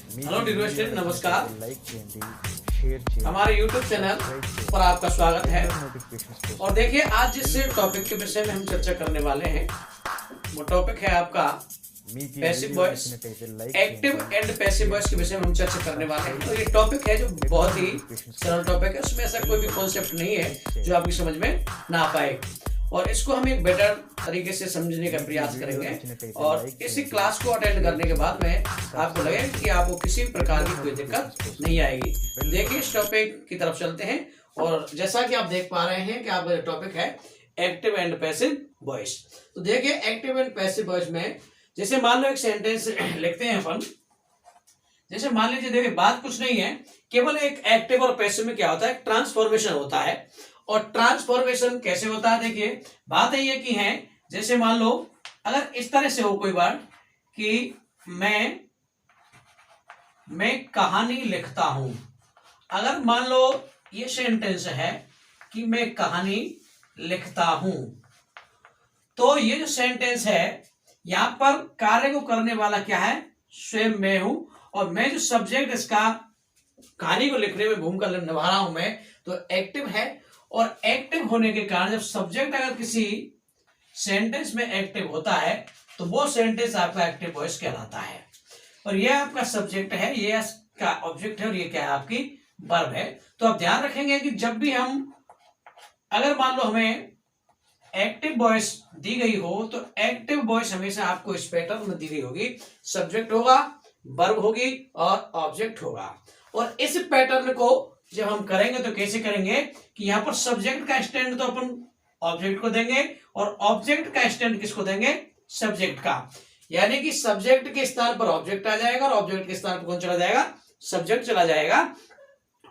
Hello dear student, नमस्कार। हमारे YouTube channel पर आपका स्वागत है। और देखिए, आज जिस टॉपिक के विषय में हम चर्चा करने वाले हैं वो टॉपिक है आपका passive voice, active and passive voice के विषय में हम चर्चा करने वाले हैं। तो ये टॉपिक है जो बहुत ही सरल टॉपिक है, उसमें ऐसा कोई भी कॉन्सेप्ट नहीं है जो आपकी समझ में ना आ पाए, और इसको हम एक बेटर तरीके से समझने का प्रयास करेंगे। और इसी क्लास को अटेंड करने के बाद में आपको लगेगा कि आपको किसी प्रकार की कोई दिक्कत नहीं आएगी। देखिए, इस टॉपिक की तरफ चलते हैं। और जैसा कि आप देख पा रहे हैं कि आपका टॉपिक है एक्टिव एंड पैसिव वॉइस। तो देखिए, एक्टिव एंड पैसिव वॉइस में जैसे मान लो एक सेंटेंस लिखते हैं अपन। जैसे मान लीजिए, देखिए बात कुछ नहीं है, केवल एक एक्टिव और पैसिव में क्या होता है, ट्रांसफॉर्मेशन होता है। और ट्रांसफॉर्मेशन कैसे होता है, देखिए बात ये की है, जैसे मान लो अगर इस तरह से हो कोई बात कि मैं कहानी लिखता हूं। अगर मान लो ये सेंटेंस है कि मैं कहानी लिखता हूं, तो ये जो सेंटेंस है यहां पर कार्य को करने वाला क्या है, स्वयं मैं हूं। और मैं जो सब्जेक्ट इसका कहानी को लिखने में भूमिका निभा रहा हूं मैं, तो एक्टिव है। और एक्टिव होने के कारण जब सब्जेक्ट अगर किसी सेंटेंस में एक्टिव होता है तो वो सेंटेंस आपका एक्टिव वॉइस कहलाता है। और ये आपका सब्जेक्ट है, ये इसका ऑब्जेक्ट है, और ये क्या है, आपकी वर्ब है। तो आप ध्यान रखेंगे कि जब भी हम, अगर मान लो हमें एक्टिव वॉइस दी गई हो, तो एक्टिव वॉइस हमेशा आपको इस पैटर्न में दी गई होगी। सब्जेक्ट होगा, वर्ब होगी और ऑब्जेक्ट होगा। और इस पैटर्न को जब हम करेंगे तो कैसे करेंगे कि यहाँ पर सब्जेक्ट का स्टैंड तो अपन ऑब्जेक्ट को देंगे, और ऑब्जेक्ट का स्टैंड किसको देंगे, सब्जेक्ट का। यानी कि सब्जेक्ट के स्थान पर ऑब्जेक्ट आ जाएगा और ऑब्जेक्ट के स्थान पर कौन चला जाएगा, सब्जेक्ट चला जाएगा।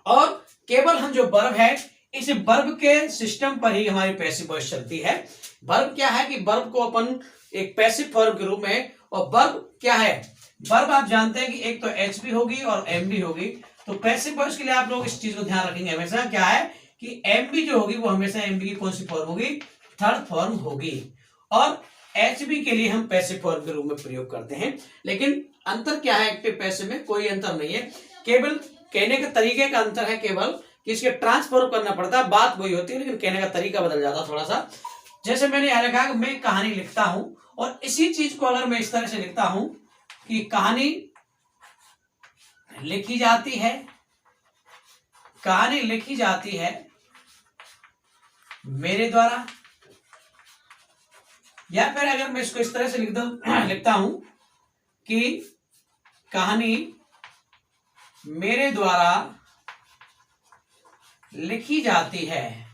और केवल हम जो वर्ब है, इस वर्ब के सिस्टम पर ही हमारी पैसिव वॉइस चलती है। वर्ब क्या है कि वर्ब को अपन एक पैसिव फॉर्म के रूप में, और वर्ब क्या है, वर्ब आप जानते हैं कि एक तो एच बी होगी और एम बी होगी। तो पैसिव वॉइस के लिए आप लोग इस चीज को ध्यान रखेंगे हमेशा, क्या है कि एम बी जो होगी वो हमेशा एम बी की कौन सी फॉर्म होगी, थर्ड फॉर्म होगी। और एच बी के लिए हम पैसिव फॉर्म के रूप में प्रयोग करते हैं। लेकिन अंतर क्या है, एक्टिव पैसिव में कोई अंतर नहीं है, केवल कहने के तरीके का अंतर है, केवल कि इसके ट्रांसफॉर्म करना पड़ता है। बात वही होती है, लेकिन कहने का तरीका बदल जाता है थोड़ा सा। जैसे मैंने यहां लिखा कि मैं कहानी लिखता हूं, और इसी चीज को अगर मैं इस तरह से लिखता हूं कि कहानी लिखी जाती है, कहानी लिखी जाती है मेरे द्वारा, या फिर अगर मैं इसको इस तरह से लिखता हूं कि कहानी मेरे द्वारा लिखी जाती है,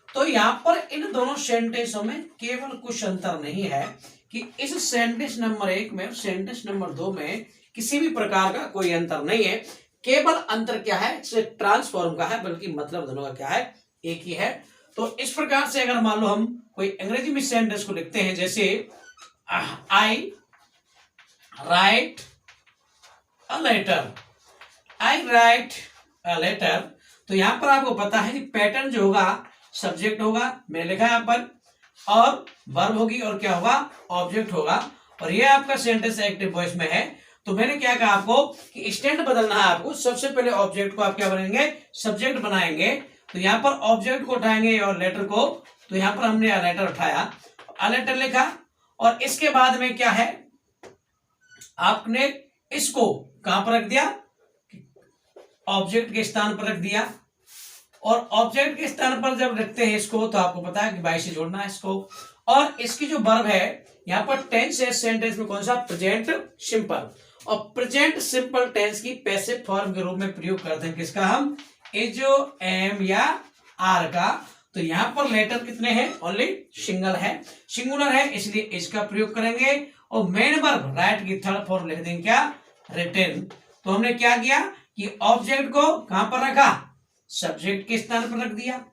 तो यहां पर इन दोनों सेंटेंसों में केवल कुछ अंतर नहीं है कि इस सेंटेंस नंबर 1 में और सेंटेंस नंबर 2 में किसी भी प्रकार का कोई अंतर नहीं है। केवल अंतर क्या है, इसे ट्रांसफॉर्म का है, बल्कि मतलब दोनों का क्या है, एक ही है। तो इस प्रकार से अगर मान लो हम कोई अंग्रेजी में सेंटेंस को लिखते हैं, जैसे I write a letter, I write a letter, तो यहां पर आपको पता है कि पैटर्न जो होगा, सब्जेक्ट होगा, मैंने लिखा है यहां पर, और वर्ब होगी, और क्या होगा, ऑब्जेक्ट होगा। और ये आपका सेंटेंस एक्टिव वॉइस में है। तो मैंने क्या कहा आपको कि स्टैंड बदलना है आपको। सबसे पहले ऑब्जेक्ट को आप क्या बनाएंगे, सब्जेक्ट बनाएंगे। तो यहां पर ऑब्जेक्ट को उठाएंगे और लेटर को, तो यहां पर हमने लेटर उठाया, लेटर लिखा, और इसके बाद में क्या है, आपने इसको कहां पर रख दिया, ऑब्जेक्ट के स्थान पर रख दिया। और ऑब्जेक्ट के स्थान पर जब रखते हैं इसको, तो आपको पता है कि बाई से जोड़ना है इसको। और इसकी जो वर्ब है यहां पर टेंस है सेंटेंस में, कौन सा, प्रेजेंट सिंपल। और प्रेजेंट सिंपल टेंस की पैसिव फॉर्म के रूप में प्रयोग करते हैं किसका, हम इज, एम या आर का। तो यहां पर लेटर कितने हैं, ओनली सिंगल है, सिंगुलर है, इसलिए इसका प्रयोग करेंगे। और मेन वर्ब राइट की थर्ड फॉर्म लिख देंगे क्या, रिटन। तो हमने क्या किया कि ऑब्जेक्ट को कहां पर रखा, सब्जेक्ट के स्थान पर रख दिया,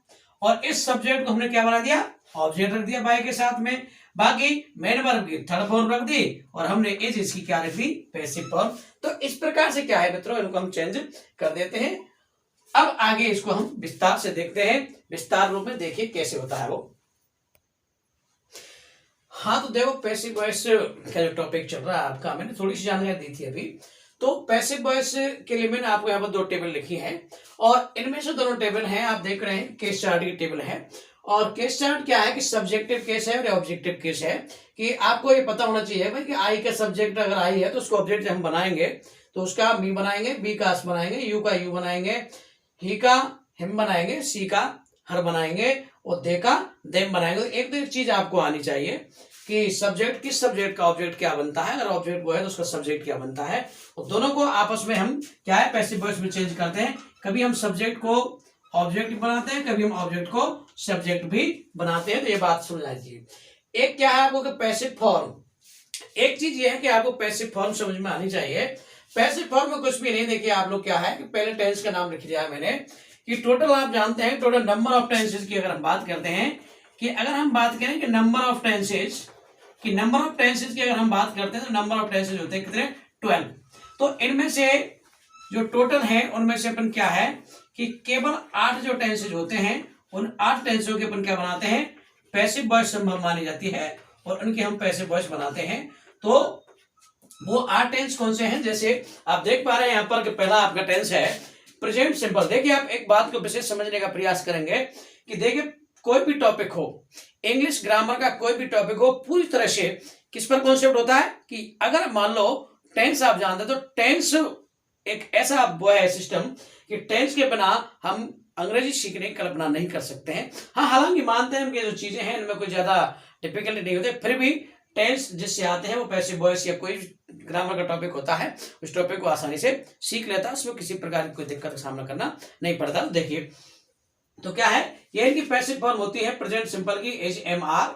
और इस सब्जेक्ट को हमने क्या बना दिया, ऑब्जेक्ट रख दिया बाय के साथ में। बाकी मेन वर्ब की थर्ड फॉर्म रख दी, और हमने इज इसकी क्या रख दी, पैसिव फॉर्म। तो इस प्रकार से क्या है मित्रों, इनको हम चेंज कर देते हैं। अब आगे इसको हम विस्तार से देखते हैं, विस्तार रूप में देखिए कैसे होता है वो। हाँ, तो देखो पैसिव वॉइस का जो टॉपिक चल रहा है आपका, मैंने थोड़ी सी जानकारी दी थी अभी। तो पैसिव वॉइस के लिए मैंने आपको यहाँ पर दो टेबल लिखी है और इनमें से दोनों टेबल हैं, आप देख रहे हैं केस चार्ट की टेबल है। और केस चार्ट क्या है कि सब्जेक्टिव केस है और ऑब्जेक्टिव केस है, कि आपको ये पता होना चाहिए भाई कि आई का सब्जेक्ट अगर आई है तो उसको ऑब्जेक्ट हम बनाएंगे तो उसका मी बनाएंगे, बी का अस बनाएंगे, यू का यू बनाएंगे, ही का हिम बनाएंगे, सी का हर बनाएंगे और दे का देम बनाएंगे। एक तो एक चीज आपको आनी चाहिए कि सब्जेक्ट किस सब्जेक्ट का ऑब्जेक्ट क्या बनता है, अगर ऑब्जेक्ट वो है तो उसका सब्जेक्ट क्या बनता है। और दोनों को आपस में हम क्या है पैसिव वॉइस में चेंज करते हैं। कभी हम सब्जेक्ट को ऑब्जेक्ट बनाते हैं, कभी हम ऑब्जेक्ट को सब्जेक्ट भी बनाते हैं। तो ये बात समझना चाहिए। एक क्या है आपको पैसिव फॉर्म, एक चीज ये है कि आपको पैसिव फॉर्म समझ में आनी चाहिए। पैसिव फॉर्म में कुछ भी नहीं, देखिए आप लोग क्या है कि पहले टेंस का नाम लिख दिया है मैंने कि टोटल आप जानते हैं टोटल नंबर ऑफ टेंसेस की अगर हम बात करते हैं कि अगर हम बात करें कि नंबर ऑफ टेंसेस की अगर हम बात करते हैं तो नंबर ऑफ टेंसेस होते हैं कितने 12। तो इनमें से जो टोटल है उनमें से अपन क्या है कि केवल 8 जो टेंसेज होते हैं उन 8 टेंसों के अपन क्या बनाते हैं पैसिव वॉइस मानी जाती है और उनकी हम पैसिव वॉइस बनाते हैं। तो वो 8 टेंस कौन से हैं, जैसे आप देख पा रहे हैं यहाँ पर कि पहला आपका टेंस है प्रेजेंट सिंपल। देखिए आप एक बात को विशेष समझने का प्रयास करेंगे कि देखिए कोई भी टॉपिक हो, इंग्लिश ग्रामर का कोई भी टॉपिक हो, पूरी तरह से किस पर कॉन्सेप्ट होता है कि अगर मान लो टेंस आप जानते हैं तो टेंस एक ऐसा वो है सिस्टम कि टेंस के बिना हम अंग्रेजी सीखने की कल्पना नहीं कर सकते हैं। हाँ, हालांकि मानते हैं कि जो चीजें हैं इनमें कोई ज्यादा डिफिकल्टी नहीं होती, फिर भी टेंस जिससे आते हैं वो पैसिव वॉइस या कोई ग्रामर का टॉपिक होता है उस टॉपिक को आसानी से सीख लेता है, उसमें किसी प्रकार की कोई दिक्कत का सामना करना नहीं पड़ता। तो देखिए तो क्या है ये इनकी पैसिव फॉर्म होती है प्रेजेंट सिंपल की एज एम आर,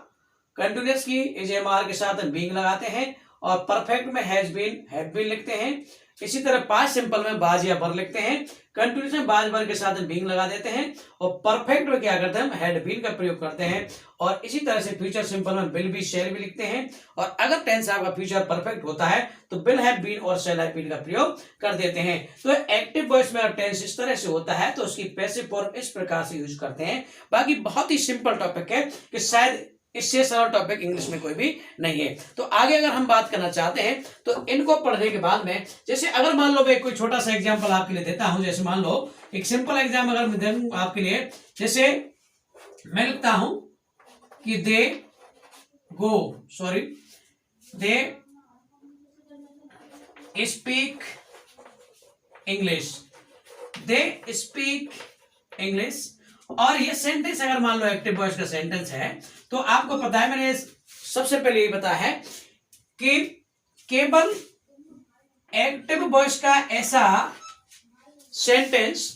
कंटिन्यूअस की एज एम आर के साथ बीइंग लगाते हैं और परफेक्ट में हैज बीन हैड बीन लिखते हैं। इसी तरह पास्ट सिंपल में बाज या बर लिखते हैं, कंटिन्यूस में बाज बर के साथ बीइंग लगा देते हैं और परफेक्ट में क्या करते हैं हम हैड बीन का प्रयोग करते हैं। और इसी तरह से फ्यूचर सिंपल में विल बी शेल भी लिखते हैं और अगर टेंस आपका फ्यूचर परफेक्ट होता है तो विल हैव बीन और शेल हैव बीन का प्रयोग कर देते हैं। तो एक्टिव वॉइस में अगर टेंस इस तरह से होता है तो उसकी पैसिव फॉर्म इस प्रकार से यूज करते हैं। बाकी बहुत ही सिंपल टॉपिक है कि शायद इससे सरल टॉपिक इंग्लिश में कोई भी नहीं है। तो आगे अगर हम बात करना चाहते हैं तो इनको पढ़ने के बाद में जैसे अगर मान लो मैं कोई छोटा सा एग्जांपल आपके लिए देता हूं, जैसे मान लो एक सिंपल एग्जाम अगर मैं दूं आपके लिए, जैसे मैं लिखता हूं कि दे स्पीक इंग्लिश और ये सेंटेंस अगर मान लो एक्टिव वॉइस का सेंटेंस है तो आपको पता है मैंने सबसे पहले ये बताया है कि केवल एक्टिव वॉइस का ऐसा सेंटेंस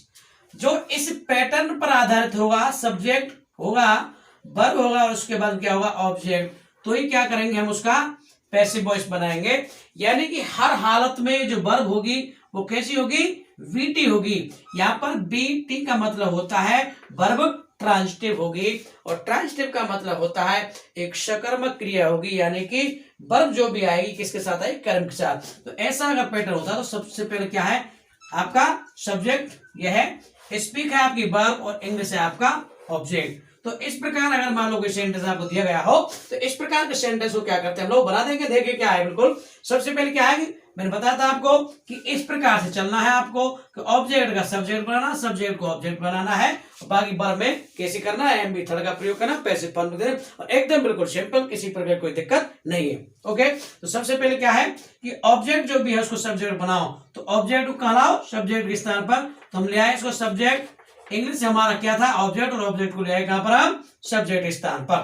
जो इस पैटर्न पर आधारित होगा, सब्जेक्ट होगा, वर्ब होगा और उसके बाद क्या होगा ऑब्जेक्ट, तो ही क्या करेंगे हम उसका पैसिव वॉइस बनाएंगे। यानी कि हर हालत में जो वर्ब होगी वो कैसी होगी वीटी होगी। यहां पर बीटी का मतलब होता है वर्ब ट्रांजिटिव होगी और ट्रांजिटिव का मतलब होता है एक सकर्मक क्रिया होगी, यानी कि वर्ब जो भी आएगी किसके साथ आएगी कर्म के साथ। तो ऐसा अगर पैटर्न होता है तो सबसे पहले क्या है आपका सब्जेक्ट यह है, स्पीक है आपकी वर्ब और इंग्लिश है आपका ऑब्जेक्ट। तो इस प्रकार अगर मान लो कोई सेंटेंस आपको दिया गया हो तो इस प्रकार के सेंटेंस को क्या करते हैं हम लोग बना देंगे। देखिए क्या है, बिल्कुल सबसे पहले क्या है मैंने बताया था आपको कि इस प्रकार से चलना है आपको कि ऑब्जेक्ट का सब्जेक्ट बनाना, सब्जेक्ट को ऑब्जेक्ट बनाना है और बाकी वर्ब में कैसे करना है एम थर्ड का प्रयोग करना, पैसिव फॉर्म में देना और एकदम बिल्कुल सिंपल, किसी प्रकार कोई दिक्कत नहीं है। ओके, तो सबसे पहले क्या है कि ऑब्जेक्ट जो भी है उसको सब्जेक्ट बनाओ, तो ऑब्जेक्ट को कहां लाओ सब्जेक्ट के स्थान पर, तो हम ले आए इसको सब्जेक्ट, इंग्लिश हमारा क्या था ऑब्जेक्ट और ऑब्जेक्ट को ले आए कहां पर हम सब्जेक्ट स्थान पर।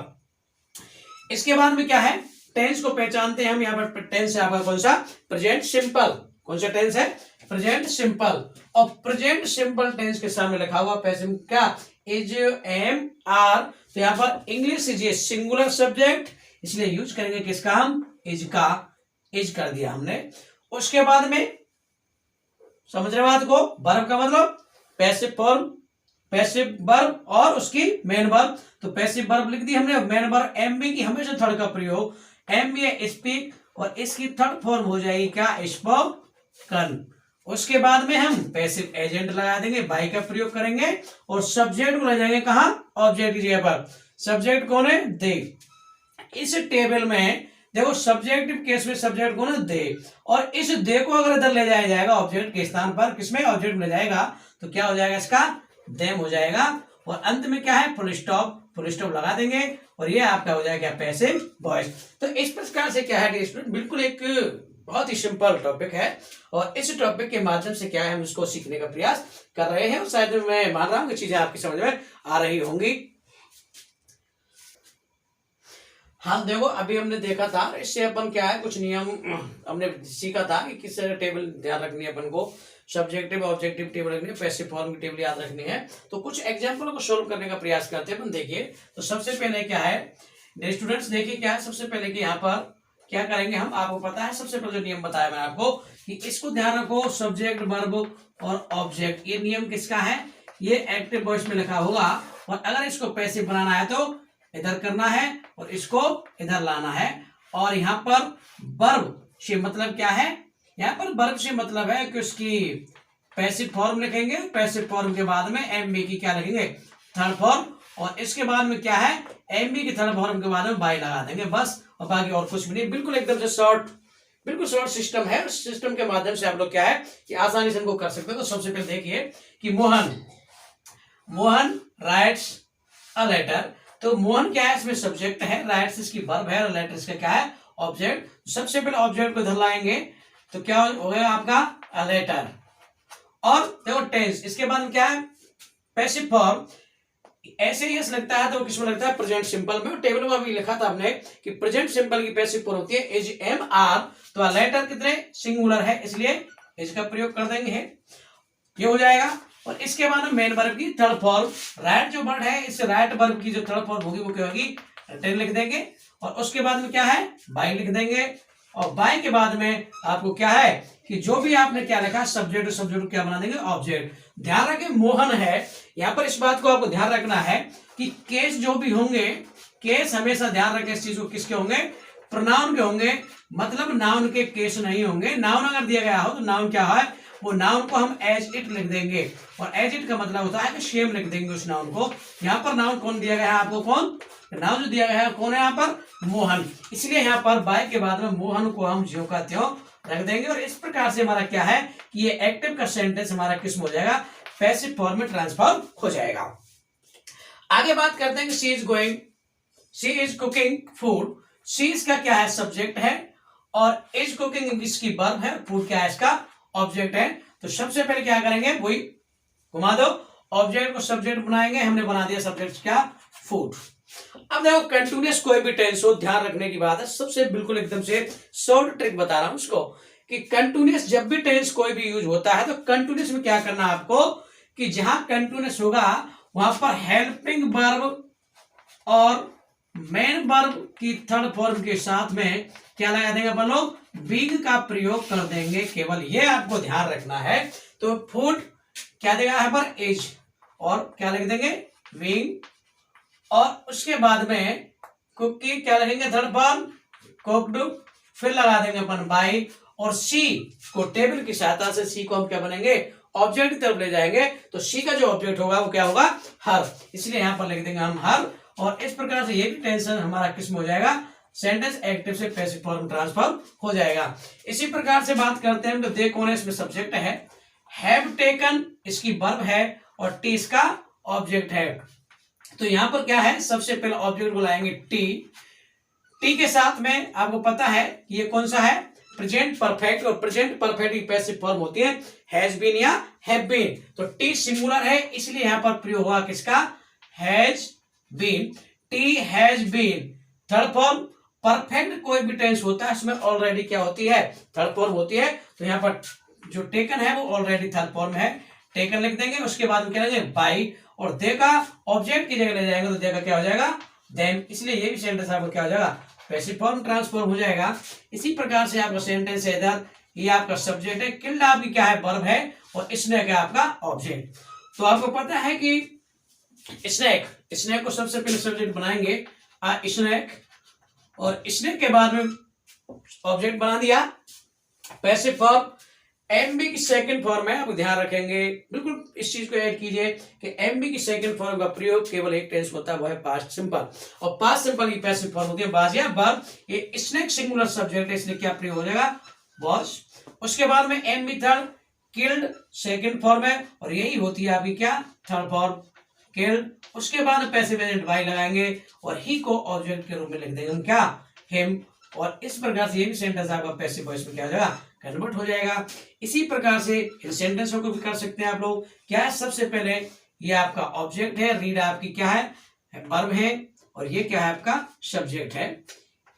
इसके बाद में क्या है टेंस को पहचानते हैं हम, यहाँ पर टेंस है आपका कौन सा प्रेजेंट सिंपल, कौन सा टेंस है प्रेजेंट सिंपल और प्रेजेंट सिंपल टेंस के सामने लिखा हुआ पैसिव क्या इज एम आर, तो यहाँ पर English is a singular subject इसलिए यूज करेंगे किसका हम इज का, इज कर दिया हमने। उसके बाद में समझ रहे बात को, वर्ब का मतलब पैसिव फॉर्म, पैसिव वर्ब और उसकी मेन वर्ब, तो पैसिव वर्ब लिख दी हमने, मेन वर्ब एम बी की हमेशा थर्ड का प्रयोग, एम बी स्पीक और इसकी थर्ड फॉर्म हो जाएगी क्या स्पोकन। उसके बाद में हम पैसिव एजेंट लगा देंगे, बाई का प्रयोग करेंगे और सब्जेक्ट को ले जाएंगे कहां ऑब्जेक्ट की जगह पर, सब्जेक्ट कौन है दे। इस टेबल में देखो सब्जेक्टिव केस में सब्जेक्ट को ना दे, और इस दे को अगर इधर ले जाया जाएगा ऑब्जेक्ट के स्थान पर, किसमें ऑब्जेक्ट में ले जाएगा तो क्या हो जाएगा, इसका देम हो जाएगा, और अंत में क्या है, फुल स्टॉप लगा देंगे, और ये आपका हो जाएगा पैसिव वॉइस। तो इस प्रकार से क्या है स्टूडेंट, बिल्कुल एक बहुत ही सिंपल टॉपिक है, और इस टॉपिक के माध्यम से क्या है हम इसको सीखने का प्रयास कर रहे हैं, और शायद मैं मान रहा हूं कि चीजें आपकी समझ में आ रही होंगी। हाँ देखो अभी हमने देखा था, इससे अपन क्या है कुछ नियम हमने सीखा था कि किस तरह टेबल ध्यान रखनी है अपन को, सब्जेक्टिव ऑब्जेक्टिव टेबल रखनी है, पैसिव फॉर्म की टेबल याद रखनी है। तो कुछ एग्जाम्पल को सोल्व करने का प्रयास करते हैं अपन। देखिए तो सबसे पहले क्या है स्टूडेंट्स, देखिए क्या है सबसे पहले कि यहाँ पर क्या करेंगे हम, आपको पता है सबसे पहले जो नियम बताया मैंने आपको कि इसको ध्यान रखो, सब्जेक्ट वर्ब और ऑब्जेक्ट, ये नियम किसका है, ये एक्टिव वॉइस में लिखा होगा, और अगर इसको पैसिव बनाना है तो इधर करना है और इसको इधर लाना है। और यहाँ पर वर्ब से मतलब क्या है, यहाँ पर वर्ब से मतलब है कि उसकी पैसिव फॉर्म लिखेंगे, पैसिव फॉर्म के बाद में एमबी की क्या लिखेंगे, थर्ड फॉर्म, और इसके बाद में क्या है, एमबी की थर्ड फॉर्म के बाद में बाई लगा देंगे बस, और बाकी और कुछ भी नहीं। बिल्कुल एकदम से शॉर्ट, बिल्कुल शॉर्ट सिस्टम है। उस सिस्टम के माध्यम से आप लोग क्या है कि आसानी से इनको कर सकते हो। तो सबसे पहले देखिए कि मोहन राइट्स अ लेटर, तो मोहन क्या है, इसमें सब्जेक्ट है, राइट्स इसकी वर्ब है, और लेटर इसका क्या है, ऑब्जेक्ट। सबसे पहले ऑब्जेक्ट को इधर लाएंगे तो क्या हो गया आपका, अ लेटर। और देखो टेंस, इसके बाद क्या है, पैसिव फॉर्म, ऐसे ही लगता है तो किसमें लगता है, प्रेजेंट सिंपल में। टेबल में भी लिखा था हमने कि प्रेजेंट सिंपल की पैसिव फॉर्म होती है इज एम आर, तो अ लेटर कितने सिंगुलर है इसलिए इसका प्रयोग कर देंगे, ये हो जाएगा। और इसके बाद मेन वर्ब की थर्ड फॉर्म, राइट जो वर्ड है, इस राइट वर्ब की जो थर्ड फॉर्म होगी वो क्या होगी, टेन लिख देंगे, और उसके बाद में क्या है, बाई लिख देंगे, और बाई के बाद में आपको क्या है कि जो भी आपने क्या लिखा सब्जेक्ट, सब्जेक्ट क्या बना देंगे, ऑब्जेक्ट। ध्यान रखें मोहन है, यहाँ पर इस बात को आपको ध्यान रखना है कि केस जो भी होंगे, केस हमेशा ध्यान रखें इस चीज को, किसके होंगे, प्रोनाउन के होंगे, मतलब नाउन के केस नहीं होंगे। नाउन अगर दिया गया हो तो नाउन क्या है, वो नाउन को हम एज इट लिख देंगे, और एज इट का मतलब होता है कि सेम लिख देंगे उस नाउन को। यहाँ पर नाउन कौन दिया गया है आपको, कौन नाउन जो दिया गया है कौन है यहाँ पर, मोहन, इसलिए यहाँ पर बाय के बाद में मोहन को हम ज्यों का त्यों रख देंगे। और इस प्रकार से हमारा क्या है कि ये एक्टिव का सेंटेंस हमारा किस हो जाएगा, पैसिव फॉर्म में ट्रांसफॉर्म हो जाएगा। आगे बात करते हैं कि she is cooking food, she इसका क्या है, सब्जेक्ट है, और इज कुकिंग इसकी वर्ब है, फूड क्या है इसका ऑब्जेक्ट है। तो सबसे पहले क्या करेंगे, वही घुमा दो, ऑब्जेक्ट को सब्जेक्ट बनाएंगे, हमने बना दिया सब्जेक्ट क्या, फूड। अब देखो कंटिन्यूअस कोई भी टेंस हो, ध्यान रखने की बात है, सबसे बिल्कुल एकदम से शॉर्ट ट्रिक बता रहा हूं उसको, कि कंटिन्यूअस जब भी टेंस कोई भी यूज होता है तो कंटिन्यूअस में क्या करना है आपको, कि जहां कंटिन्यूअस होगा वहां पर हेल्पिंग वर्ब और मेन वर्ब की थर्ड फॉर्म के साथ में क्या लगा देंगे अपन लोग, बीइंग का प्रयोग कर देंगे, केवल ये आपको ध्यान रखना है। तो फूड क्या देगा यहाँ पर, एज, और क्या लिख देंगे, बीइंग, और उसके बाद में कुकी क्या लगेंगे, थर्ड फॉर्म कुक्ड, फिर लगा देंगे अपन बाई, और सी को टेबल की सहायता से सी को हम क्या बनेंगे, ऑब्जेक्ट की तरफ ले जाएंगे, तो सी का जो ऑब्जेक्ट होगा वो क्या होगा, हर, इसलिए यहाँ पर लिख देंगे हम हर। और इस प्रकार से ये भी टेंशन हमारा किसमें हो जाएगा, सेंटेंस एक्टिव से पैसिव फॉर्म ट्रांसफॉर्म हो जाएगा। इसी प्रकार से बात करते हैं तो दे कौन है, इसमें सब्जेक्ट है, हैव टेकन इसकी वर्ब है, और टी इसका ऑब्जेक्ट है। तो यहां पर क्या है, सबसे पहले ऑब्जेक्ट को लाएंगे टी, टी के साथ में आपको पता है कि ये कौन सा है, प्रेजेंट परफेक्ट, और प्रेजेंट परफेक्ट की पैसिव फॉर्म होती है हैज बीन या हैव बीन। तो टी सिंगुलर है इसलिए यहां पर प्रयोग हुआ किसका, has been, it has been. Third form perfect कोई भी टेंस होता है इसमें ऑलरेडी क्या होती है, थर्ड फॉर्म होती है, तो यहाँ पर जो टेकन है वो ऑलरेडी थर्ड फॉर्म है, टेकन लिख देंगे, उसके बाद में क्या लेंगे, बाई, और दे का ऑब्जेक्ट की जगह ले जाएंगे तो दे का क्या हो जाएगा, देम, इसलिए ये भी सेंटेंस आपको क्या हो जाएगा, पैसिव फॉर्म ट्रांसफॉर्म हो जाएगा। इसी प्रकार से आपका सेंटेंस है इधर, ये आपका सब्जेक्ट है, किल्ड आपकी क्या है, वर्ब है, और स्नैक है आपका ऑब्जेक्ट। तो आपको पता है कि स्नैक, स्नैक को सबसे पहले सब्जेक्ट बनाएंगे स्नैक, और स्नैक के बाद में ऑब्जेक्ट बना दिया पैसिव फॉर्म एमबी की सेकंड फॉर्म है, आप ध्यान रखेंगे, बिल्कुल इस चीज को ऐड कीजिए कि एमबी की सेकंड फॉर्म का प्रयोग केवल एक टेंस होता है, वो है पास्ट सिंपल। और पास्ट सिंपल की पैसिव फॉर्म होती है वाज या वर। ये स्नेक सिंगुलर सब्जेक्ट है, इसलिए क्या प्रयोग हो जाएगा, वाज। उसके बाद में MB third, killed second form है, और यही होती है आपकी क्या, थर्ड फॉर्म, किल्ड। उसके बाद पैसिव एजेंट वाई लगाएंगे और ही को ऑब्जेक्ट के रूप में लिख देंगे हम क्या, हिम। और इस प्रकार से ये भी सेंटेंस आपका पैसिव वॉइस में क्या हो जाएगा, कन्वर्ट हो जाएगा। इसी प्रकार से इन सेंटेंसों को भी कर सकते हैं आप लोग। क्या है, सबसे पहले ये आपका ऑब्जेक्ट है, रीड आपकी क्या है, वर्ब है, और ये क्या है आपका सब्जेक्ट है।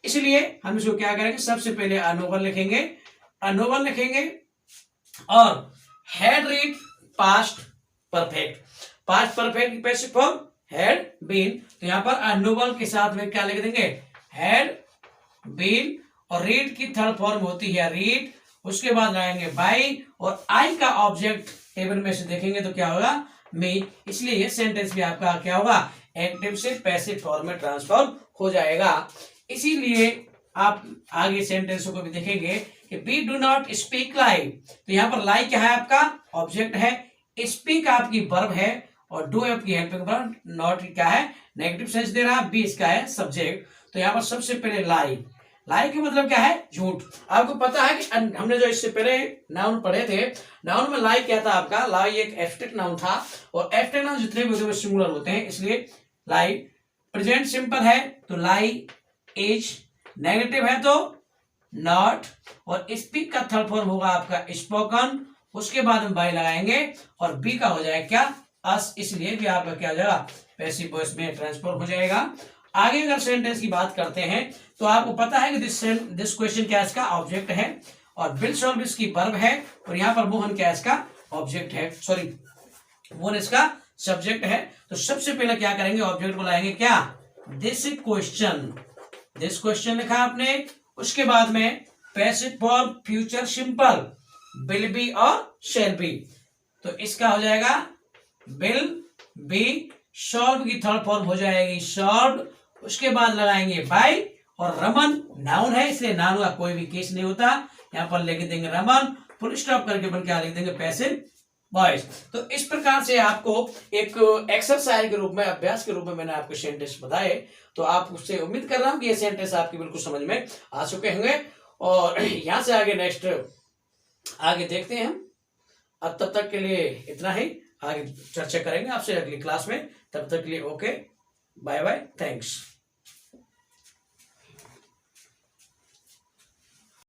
इसलिए हम इसको क्या करेंगे, सबसे पहले अनोवल लिखेंगे, अनोवल लिखेंगे, और had read past perfect, past perfect की पैसिव फॉर्म हैड बीन। तो यहां पर अनोवल के साथ में क्या लिख देंगे, हैड बीन। और रीड की थर्ड फॉर्म होती है रीड, उसके बाद लाएंगे बाई, और आई का ऑब्जेक्ट टेबल में से देखेंगे तो क्या होगा, मी। इसलिए ये सेंटेंस भी आपका क्या होगा, एक्टिव से पैसिव फॉर्म में ट्रांसफॉर्म हो जाएगा। इसीलिए आप आगे सेंटेंसों को भी देखेंगे कि वी डू नॉट स्पीक लाई। तो यहां पर लाई क्या है, आपका ऑब्जेक्ट है, स्पीक आपकी वर्ब है, और डू आपकी हेल्पिंग वर्ब, नॉट क्या है, नेगेटिव सेंस दे रहा है, बी इसका है सब्जेक्ट। तो यहां पर सबसे पहले लाई, लाई का मतलब क्या है, झूठ। आपको पता है कि हमने जो इससे पहले नाउन पढ़े थे, नाउन में लाई क्या था आपका, लाई एक एब्स्ट्रैक्ट नाउन था, और एब्स्ट्रैक्ट नाउन जितने भी होते हैं वो सिंगुलर होते हैं, इसलिए लाई। प्रेजेंट सिंपल है तो लाई, इज नेगेटिव है तो नॉट, और स्पीक का थर्ड फॉर्म होगा आपका स्पोकन, उसके बाद हम बाई लगाएंगे, और बी का हो जाएगा क्या, अस, इसलिए भी आपका क्या हो जाएगा, पैसिव वॉइस में ट्रांसफर हो जाएगा। आगे अगर सेंटेंस की बात करते हैं तो आपको पता है कि दिस क्वेश्चन क्या है, इसका ऑब्जेक्ट है, और विल सॉल्व इसकी वर्ब है, और यहाँ पर मोहन क्या है, इसका ऑब्जेक्ट है, सॉरी मोहन इसका सब्जेक्ट है। तो सबसे पहले क्या करेंगे, ऑब्जेक्ट बुलाएंगे क्या, दिस क्वेश्चन, दिस क्वेश्चन लिखा आपने। उसके बाद में passive form future simple, will be और शैल बी। तो इसका हो जाएगा विल बी, सॉल्व की थर्ड फॉर्म हो जाएगी सॉल्व, उसके बाद लगाएंगे बाय, और रमन नाउन है इसलिए नाउन का कोई भी केस नहीं होता, यहां पर लिख देंगे रमन, फुल स्टॉप करके बन क्या लिख देंगे, पैसिव वॉइस। तो इस प्रकार से आपको एक एक्सरसाइज के रूप में, अभ्यास के रूप में मैंने आपको सेंटेंस बताए। तो आप उससे उम्मीद कर रहा हूं कि ये सेंटेंस आपकी बिल्कुल समझ में आ चुके होंगे, और यहां से आगे नेक्स्ट आगे देखते हैं हम। अब तब तक के लिए इतना ही, आगे चर्चा करेंगे आपसे अगली क्लास में। तब तक के लिए ओके, बाय बाय, थैंक्स।